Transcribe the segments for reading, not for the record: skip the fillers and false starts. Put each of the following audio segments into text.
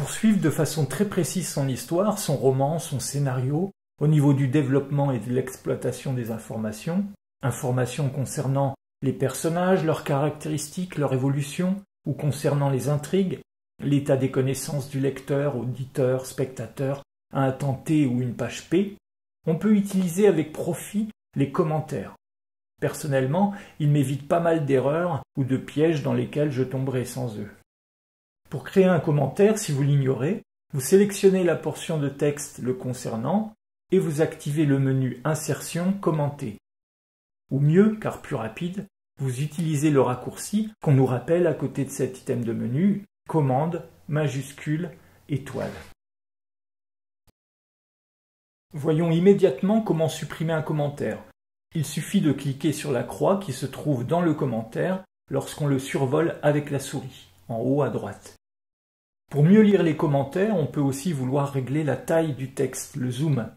Pour suivre de façon très précise son histoire, son roman, son scénario, au niveau du développement et de l'exploitation des informations concernant les personnages, leurs caractéristiques, leur évolution, ou concernant les intrigues, l'état des connaissances du lecteur, auditeur, spectateur, à un temps T ou une page P, on peut utiliser avec profit les commentaires. Personnellement, ils m'évitent pas mal d'erreurs ou de pièges dans lesquels je tomberais sans eux. Pour créer un commentaire, si vous l'ignorez, vous sélectionnez la portion de texte le concernant et vous activez le menu Insertion, Commenter. Ou mieux, car plus rapide, vous utilisez le raccourci qu'on nous rappelle à côté de cet item de menu, commande, majuscule, étoile. Voyons immédiatement comment supprimer un commentaire. Il suffit de cliquer sur la croix qui se trouve dans le commentaire lorsqu'on le survole avec la souris, en haut à droite. Pour mieux lire les commentaires, on peut aussi vouloir régler la taille du texte, le zoom.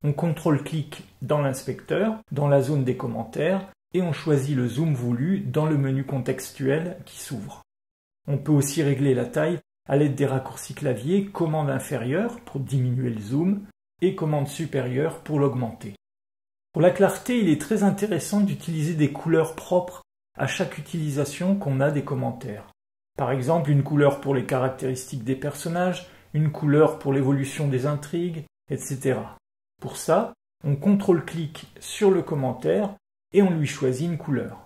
On contrôle-clique dans l'inspecteur, dans la zone des commentaires, et on choisit le zoom voulu dans le menu contextuel qui s'ouvre. On peut aussi régler la taille à l'aide des raccourcis clavier commande inférieure pour diminuer le zoom et commande supérieure pour l'augmenter. Pour la clarté, il est très intéressant d'utiliser des couleurs propres à chaque utilisation qu'on a des commentaires. Par exemple, une couleur pour les caractéristiques des personnages, une couleur pour l'évolution des intrigues, etc. Pour ça, on contrôle-clique sur le commentaire et on lui choisit une couleur.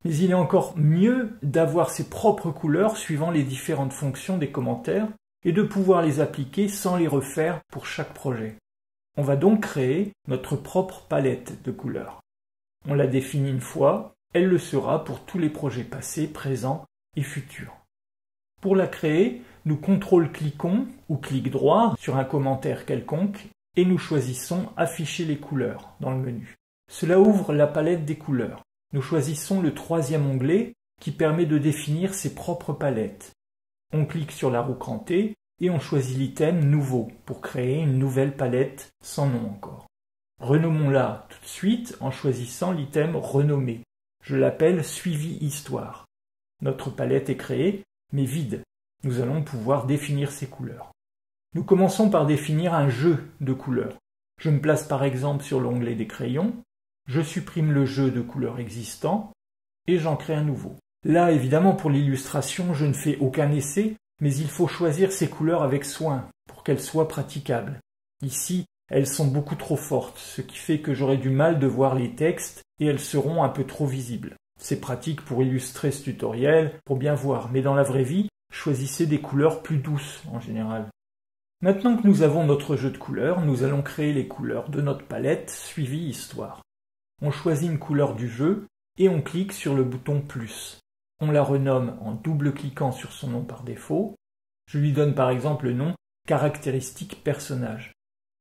Mais il est encore mieux d'avoir ses propres couleurs suivant les différentes fonctions des commentaires et de pouvoir les appliquer sans les refaire pour chaque projet. On va donc créer notre propre palette de couleurs. On la définit une fois, elle le sera pour tous les projets passés, présents et futurs. Pour la créer, nous contrôle-cliquons ou clic droit sur un commentaire quelconque et nous choisissons Afficher les couleurs dans le menu. Cela ouvre la palette des couleurs. Nous choisissons le troisième onglet qui permet de définir ses propres palettes. On clique sur la roue crantée et on choisit l'item Nouveau pour créer une nouvelle palette sans nom encore. Renommons-la tout de suite en choisissant l'item Renommer. Je l'appelle Suivi Histoire. Notre palette est créée, mais vide. Nous allons pouvoir définir ses couleurs. Nous commençons par définir un jeu de couleurs. Je me place par exemple sur l'onglet des crayons, je supprime le jeu de couleurs existant et j'en crée un nouveau. Là, évidemment, pour l'illustration, je ne fais aucun essai, mais il faut choisir ces couleurs avec soin pour qu'elles soient praticables. Ici, elles sont beaucoup trop fortes, ce qui fait que j'aurai du mal de voir les textes et elles seront un peu trop visibles. C'est pratique pour illustrer ce tutoriel, pour bien voir, mais dans la vraie vie, choisissez des couleurs plus douces en général. Maintenant que nous avons notre jeu de couleurs, nous allons créer les couleurs de notre palette Suivi Histoire. On choisit une couleur du jeu et on clique sur le bouton plus. On la renomme en double-cliquant sur son nom par défaut. Je lui donne par exemple le nom Caractéristiques personnage.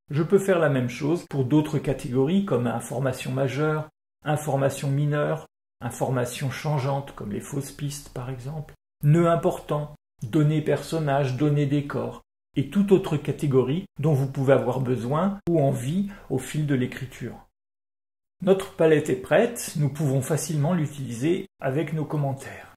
Je peux faire la même chose pour d'autres catégories comme information majeure, information mineure, information changeante comme les fausses pistes par exemple, nœud important, données personnages, données décors et toute autre catégorie dont vous pouvez avoir besoin ou envie au fil de l'écriture. Notre palette est prête, nous pouvons facilement l'utiliser avec nos commentaires.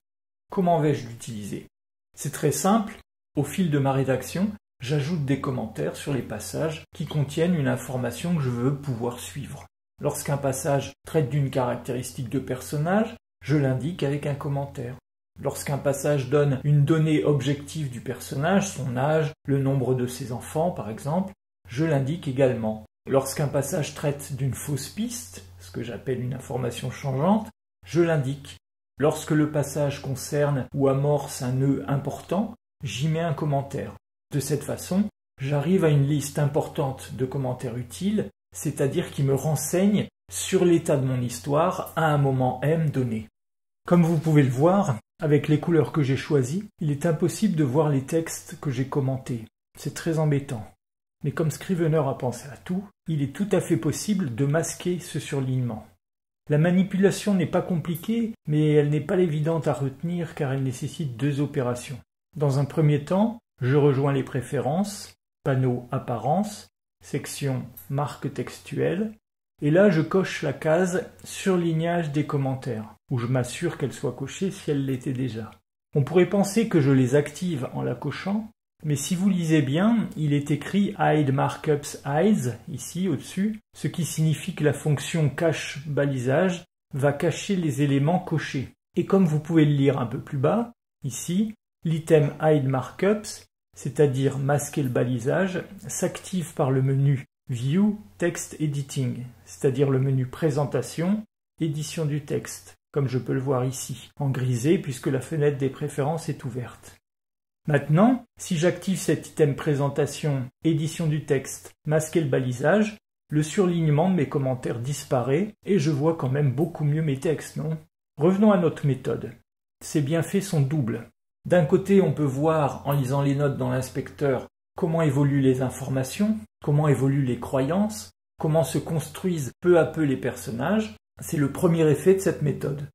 Comment vais-je l'utiliser? C'est très simple, au fil de ma rédaction, j'ajoute des commentaires sur les passages qui contiennent une information que je veux pouvoir suivre. Lorsqu'un passage traite d'une caractéristique de personnage, je l'indique avec un commentaire. Lorsqu'un passage donne une donnée objective du personnage, son âge, le nombre de ses enfants par exemple, je l'indique également. Lorsqu'un passage traite d'une fausse piste, ce que j'appelle une information changeante, je l'indique. Lorsque le passage concerne ou amorce un nœud important, j'y mets un commentaire. De cette façon, j'arrive à une liste importante de commentaires utiles, c'est-à-dire qui me renseignent sur l'état de mon histoire à un moment M donné. Comme vous pouvez le voir, avec les couleurs que j'ai choisies, il est impossible de voir les textes que j'ai commentés. C'est très embêtant. Mais comme Scrivener a pensé à tout, il est tout à fait possible de masquer ce surlignement. La manipulation n'est pas compliquée, mais elle n'est pas évidente à retenir car elle nécessite deux opérations. Dans un premier temps, je rejoins les préférences, panneau apparence, section marque textuelle, et là je coche la case surlignage des commentaires, où je m'assure qu'elle soit cochée si elle l'était déjà. On pourrait penser que je les active en la cochant, Mais si vous lisez bien, il est écrit hide markups hides, ici au-dessus, ce qui signifie que la fonction cache balisage va cacher les éléments cochés. Et comme vous pouvez le lire un peu plus bas, ici, l'item hide markups, c'est-à-dire masquer le balisage, s'active par le menu View Text Editing, c'est-à-dire le menu Présentation, Édition du texte, comme je peux le voir ici, en grisé puisque la fenêtre des préférences est ouverte. Maintenant, si j'active cet item Présentation, Édition du texte, Masquer le balisage, le surlignement de mes commentaires disparaît et je vois quand même beaucoup mieux mes textes, non? Revenons à notre méthode. Ces bienfaits sont doubles. D'un côté, on peut voir, en lisant les notes dans l'inspecteur, comment évoluent les informations, comment évoluent les croyances, comment se construisent peu à peu les personnages. C'est le premier effet de cette méthode.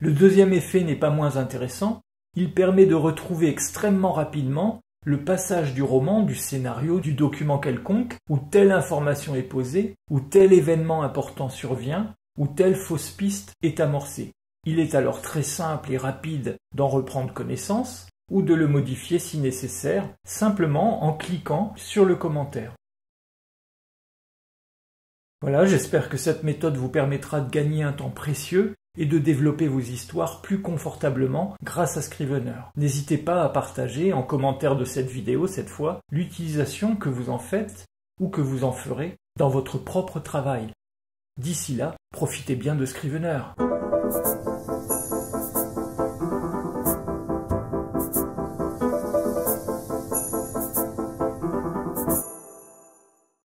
Le deuxième effet n'est pas moins intéressant. Il permet de retrouver extrêmement rapidement le passage du roman, du scénario, du document quelconque, où telle information est posée, où tel événement important survient, où telle fausse piste est amorcée. Il est alors très simple et rapide d'en reprendre connaissance, ou de le modifier si nécessaire, simplement en cliquant sur le commentaire. Voilà, j'espère que cette méthode vous permettra de gagner un temps précieux et de développer vos histoires plus confortablement grâce à Scrivener. N'hésitez pas à partager en commentaire de cette vidéo, cette fois, l'utilisation que vous en faites ou que vous en ferez dans votre propre travail. D'ici là, profitez bien de Scrivener.